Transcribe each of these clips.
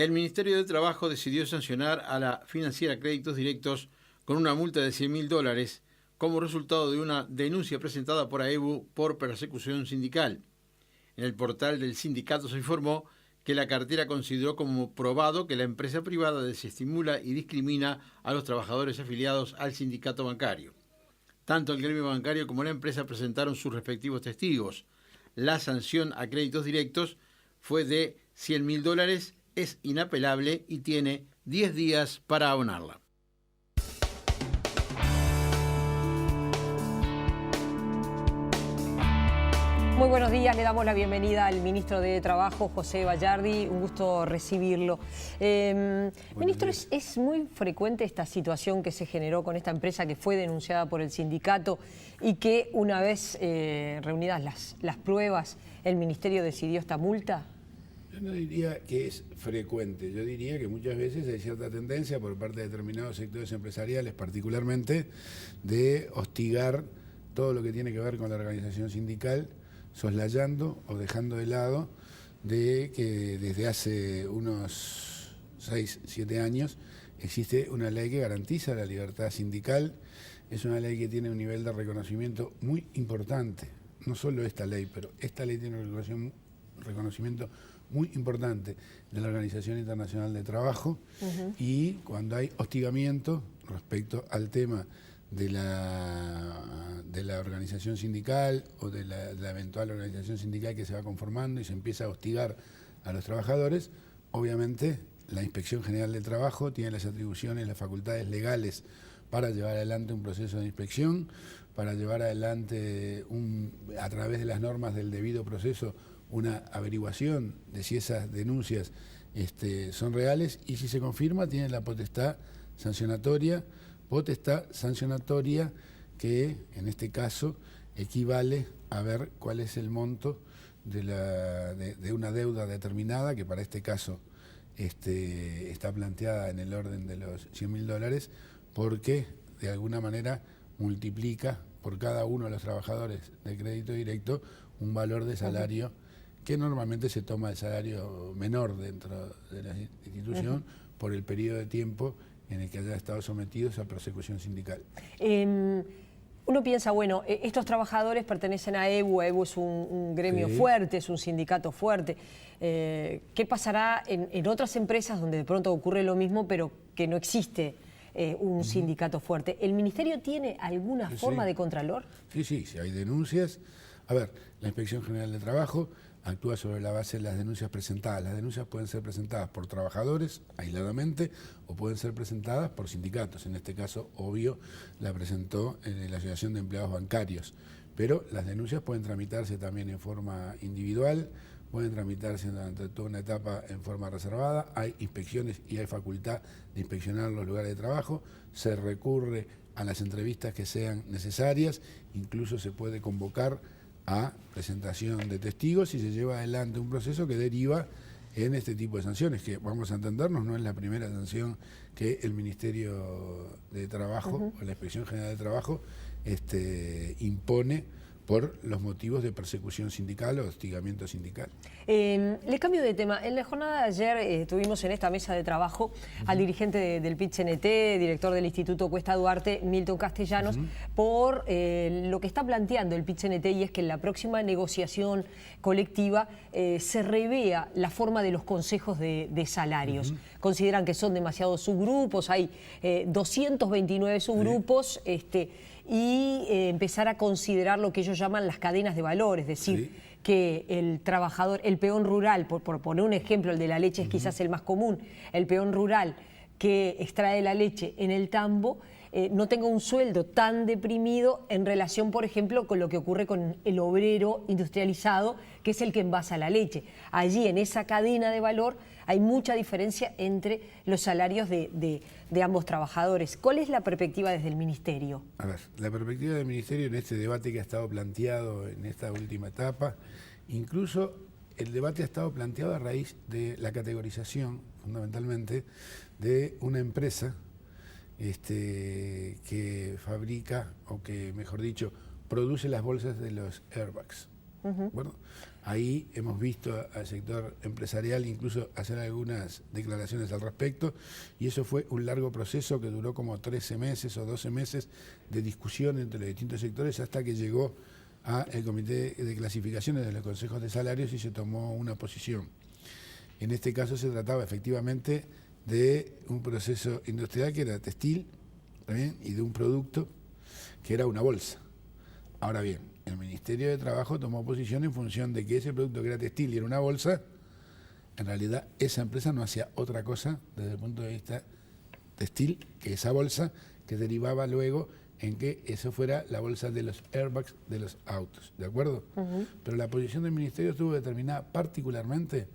El Ministerio de Trabajo decidió sancionar a la financiera Créditos Directos con una multa de $100.000 como resultado de una denuncia presentada por AEBU por persecución sindical. En el portal del sindicato se informó que la cartera consideró como probado que la empresa privada desestimula y discrimina a los trabajadores afiliados al sindicato bancario. Tanto el gremio bancario como la empresa presentaron sus respectivos testigos. La sanción a Créditos Directos fue de $100.000, es inapelable y tiene 10 días para abonarla. Muy buenos días, le damos la bienvenida al ministro de Trabajo, José Bayardi, un gusto recibirlo. Ministro, ¿es muy frecuente esta situación que se generó con esta empresa que fue denunciada por el sindicato y que una vez reunidas las pruebas, el ministerio decidió esta multa? Yo no diría que es frecuente, yo diría que muchas veces hay cierta tendencia por parte de determinados sectores empresariales, particularmente, de hostigar todo lo que tiene que ver con la organización sindical, soslayando o dejando de lado de que desde hace unos 6, 7 años existe una ley que garantiza la libertad sindical. Es una ley que tiene un nivel de reconocimiento muy importante. No solo esta ley, pero esta ley tiene un reconocimiento muy importante de la Organización Internacional de Trabajo. Y cuando hay hostigamiento respecto al tema de la organización sindical o de la eventual organización sindical que se va conformando y se empieza a hostigar a los trabajadores, obviamente la Inspección General de Trabajo tiene las atribuciones, las facultades legales para llevar adelante un proceso de inspección, para llevar adelante a través de las normas del debido proceso una averiguación de si esas denuncias son reales, y si se confirma tiene la potestad sancionatoria que en este caso equivale a ver cuál es el monto de una deuda determinada, que para este caso está planteada en el orden de los $100.000, porque de alguna manera multiplica por cada uno de los trabajadores de crédito directo un valor de salario que normalmente se toma el salario menor dentro de la institución por el periodo de tiempo en el que haya estado sometidos a persecución sindical. Uno piensa, bueno, estos trabajadores pertenecen a AEBU, AEBU es un gremio fuerte, es un sindicato fuerte. ¿Qué pasará en otras empresas donde de pronto ocurre lo mismo, pero que no existe un sindicato fuerte? ¿El ministerio tiene alguna forma de contralor? Sí, si hay denuncias. A ver, la Inspección General de Trabajo actúa sobre la base de las denuncias presentadas. Las denuncias pueden ser presentadas por trabajadores aisladamente o pueden ser presentadas por sindicatos. En este caso, obvio, la presentó la Asociación de Empleados Bancarios. Pero las denuncias pueden tramitarse también en forma individual, pueden tramitarse durante toda una etapa en forma reservada. Hay inspecciones y hay facultad de inspeccionar los lugares de trabajo. Se recurre a las entrevistas que sean necesarias. Incluso se puede convocar a presentación de testigos y se lleva adelante un proceso que deriva en este tipo de sanciones, que vamos a entendernos, no es la primera sanción que el Ministerio de Trabajo o la Inspección General de Trabajo impone por los motivos de persecución sindical o hostigamiento sindical. Le cambio de tema. En la jornada de ayer tuvimos en esta mesa de trabajo al dirigente del PIT-CNT, director del Instituto Cuesta Duarte, Milton Castellanos, por lo que está planteando el PIT-CNT, y es que en la próxima negociación colectiva se revea la forma de los consejos de salarios. Consideran que son demasiados subgrupos, hay 229 subgrupos, y empezar a considerar lo que ellos llaman las cadenas de valor, es decir, que el trabajador, el peón rural, por poner un ejemplo, el de la leche es quizás el más común, el peón rural que extrae la leche en el tambo, no tenga un sueldo tan deprimido en relación, por ejemplo, con lo que ocurre con el obrero industrializado, que es el que envasa la leche. Allí, en esa cadena de valor, hay mucha diferencia entre los salarios de ambos trabajadores. ¿Cuál es la perspectiva desde el Ministerio? A ver, la perspectiva del Ministerio en este debate que ha estado planteado en esta última etapa, incluso el debate ha estado planteado a raíz de la categorización, fundamentalmente, de una empresa que fabrica, o que, mejor dicho, produce las bolsas de los airbags. ¿de acuerdo? Ahí hemos visto al sector empresarial incluso hacer algunas declaraciones al respecto, y eso fue un largo proceso que duró como 13 meses o 12 meses de discusión entre los distintos sectores hasta que llegó al Comité de Clasificaciones de los Consejos de Salarios y se tomó una posición. En este caso se trataba efectivamente de un proceso industrial que era textil, ¿también? Y de un producto que era una bolsa. Ahora bien, el Ministerio de Trabajo tomó posición en función de que ese producto que era textil y era una bolsa, en realidad esa empresa no hacía otra cosa desde el punto de vista textil que esa bolsa, que derivaba luego en que eso fuera la bolsa de los airbags de los autos, ¿de acuerdo? Pero la posición del Ministerio estuvo determinada particularmente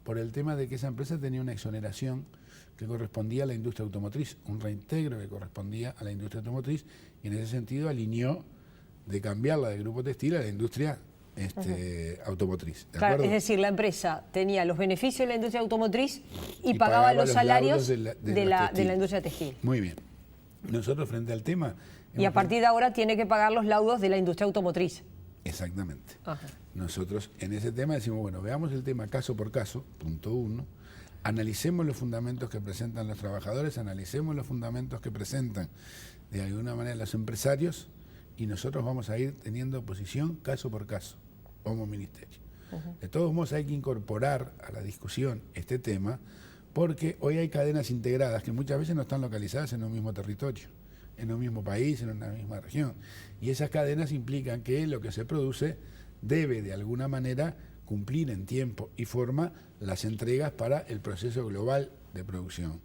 por el tema de que esa empresa tenía una exoneración que correspondía a la industria automotriz, un reintegro que correspondía a la industria automotriz, y en ese sentido alineó de cambiarla del grupo textil a la industria automotriz. ¿De claro, acuerdo? es decir, la empresa tenía los beneficios de la industria automotriz y pagaba los salarios de la industria textil. Muy bien. Nosotros frente al tema... Y a partir de ahora tiene que pagar los laudos de la industria automotriz. Exactamente. Nosotros en ese tema decimos, bueno, veamos el tema caso por caso, punto 1, analicemos los fundamentos que presentan los trabajadores, analicemos los fundamentos que presentan de alguna manera los empresarios, y nosotros vamos a ir teniendo posición caso por caso, como ministerio. De todos modos hay que incorporar a la discusión este tema, porque hoy hay cadenas integradas que muchas veces no están localizadas en un mismo territorio, en un mismo país, en una misma región. Y esas cadenas implican que lo que se produce debe de alguna manera cumplir en tiempo y forma las entregas para el proceso global de producción.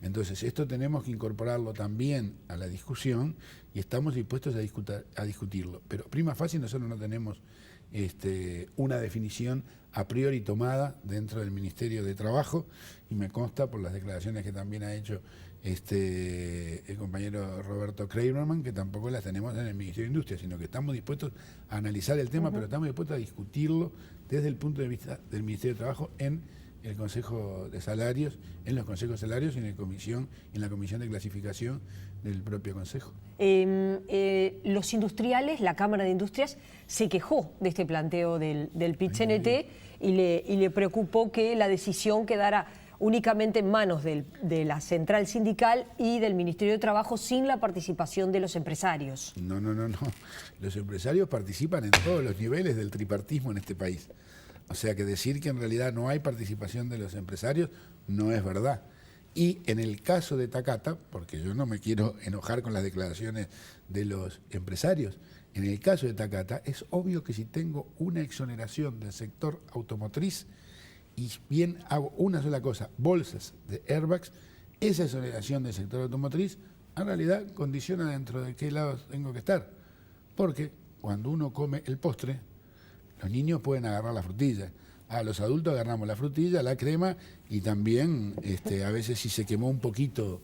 Entonces, esto tenemos que incorporarlo también a la discusión y estamos dispuestos a discutirlo. Pero prima facie nosotros no tenemos una definición a priori tomada dentro del Ministerio de Trabajo, y me consta por las declaraciones que también ha hecho el compañero Roberto Kramerman, que tampoco las tenemos en el Ministerio de Industria, sino que estamos dispuestos a analizar el tema, pero estamos dispuestos a discutirlo desde el punto de vista del Ministerio de Trabajo en el Consejo de Salarios, en los Consejos de Salarios y en la Comisión de Clasificación del propio Consejo. Los industriales, la Cámara de Industrias, se quejó de este planteo del PIT-CNT y le preocupó que la decisión quedara únicamente en manos de la central sindical y del Ministerio de Trabajo sin la participación de los empresarios. No. Los empresarios participan en todos los niveles del tripartismo en este país. O sea que decir que en realidad no hay participación de los empresarios no es verdad. Y en el caso de Takata, porque yo no me quiero enojar con las declaraciones de los empresarios, en el caso de Takata es obvio que si tengo una exoneración del sector automotriz y bien hago una sola cosa, bolsas de airbags, esa exoneración del sector automotriz en realidad condiciona dentro de qué lado tengo que estar. Porque cuando uno come el postre, los niños pueden agarrar la frutilla. Los adultos agarramos la frutilla, la crema, y también a veces si se quemó un poquito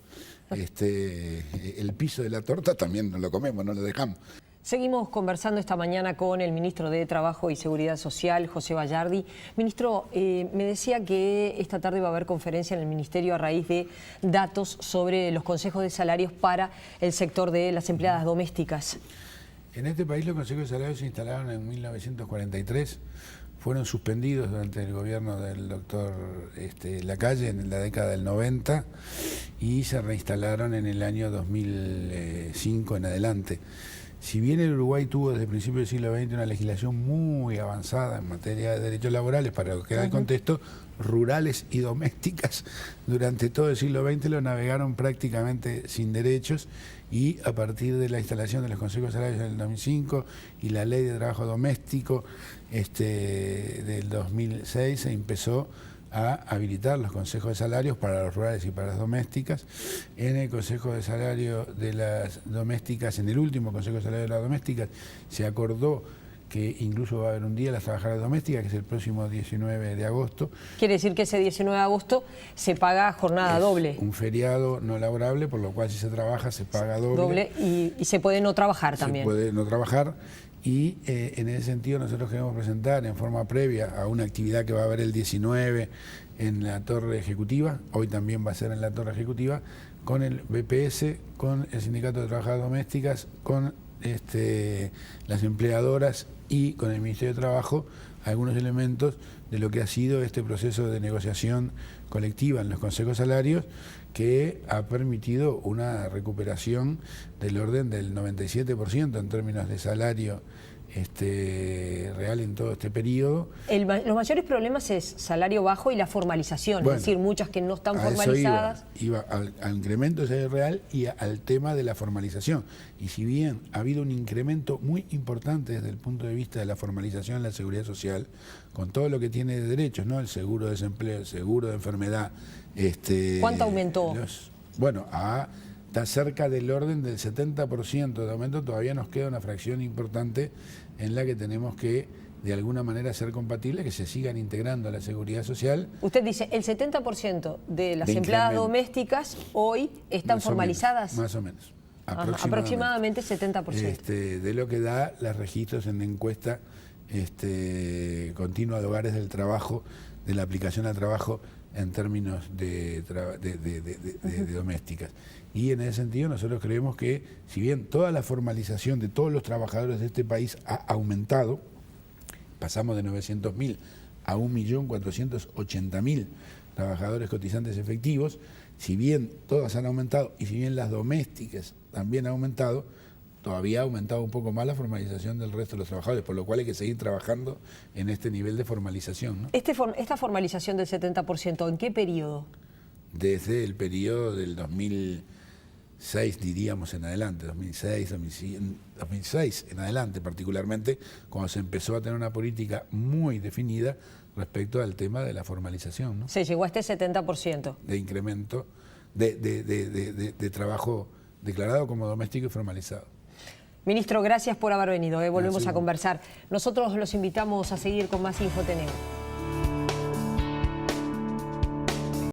el piso de la torta, también no lo comemos, no lo dejamos. Seguimos conversando esta mañana con el ministro de Trabajo y Seguridad Social, José Bayardi. Ministro, me decía que esta tarde va a haber conferencia en el Ministerio a raíz de datos sobre los consejos de salarios para el sector de las empleadas domésticas. En este país los consejos de salarios se instalaron en 1943, fueron suspendidos durante el gobierno del doctor Lacalle en la década del 90 y se reinstalaron en el año 2005 en adelante. Si bien el Uruguay tuvo desde principios del siglo XX una legislación muy avanzada en materia de derechos laborales, para lo que era el contexto, rurales y domésticas, durante todo el siglo XX lo navegaron prácticamente sin derechos, y a partir de la instalación de los consejos de salarios en el 2005 y la ley de trabajo doméstico del 2006 se empezó a habilitar los consejos de salarios para los rurales y para las domésticas. En el consejo de salario de las domésticas, en el último consejo de salario de las domésticas, se acordó que incluso va a haber un día de las trabajadoras domésticas, que es el próximo 19 de agosto. Quiere decir que ese 19 de agosto se paga jornada doble. Un feriado no laborable, por lo cual si se trabaja se paga doble. Y se puede no trabajar también. Se puede no trabajar. Y en ese sentido nosotros queremos presentar en forma previa a una actividad que va a haber el 19 en la Torre Ejecutiva, hoy también va a ser en la Torre Ejecutiva, con el BPS, con el Sindicato de Trabajadoras Domésticas, con las empleadoras y con el Ministerio de Trabajo algunos elementos de lo que ha sido este proceso de negociación colectiva en los consejos salarios, que ha permitido una recuperación del orden del 97% en términos de salario real en todo este periodo. Los mayores problemas es salario bajo y la formalización, Bueno, es decir, muchas que no están a eso formalizadas. Iba al incremento de salario real y al tema de la formalización. Y si bien ha habido un incremento muy importante desde el punto de vista de la formalización en la seguridad social, con todo lo que tiene de derechos, ¿no? El seguro de desempleo, el seguro de enfermedad. ¿Cuánto aumentó? Está cerca del orden del 70% de aumento. Todavía nos queda una fracción importante en la que tenemos que, de alguna manera, ser compatibles, que se sigan integrando a la seguridad social. Usted dice, el 70% de las empleadas domésticas hoy están formalizadas. Más o menos. Aproximadamente 70%. De lo que da los registros en la encuesta continua de hogares del trabajo, de la aplicación al trabajo en términos de domésticas. Y en ese sentido nosotros creemos que, si bien toda la formalización de todos los trabajadores de este país ha aumentado, pasamos de 900.000 a 1.480.000 trabajadores cotizantes efectivos, si bien todas han aumentado y si bien las domésticas también han aumentado, todavía ha aumentado un poco más la formalización del resto de los trabajadores, por lo cual hay que seguir trabajando en este nivel de formalización, ¿no? Esta formalización del 70%, ¿en qué periodo? Desde el periodo del 2006, diríamos, en adelante, 2006 en adelante particularmente, cuando se empezó a tener una política muy definida respecto al tema de la formalización, ¿no? Se llegó a este 70%. De incremento de trabajo declarado como doméstico y formalizado. Ministro, gracias por haber venido. Volvemos a conversar. Nosotros los invitamos a seguir con más InfoTNU.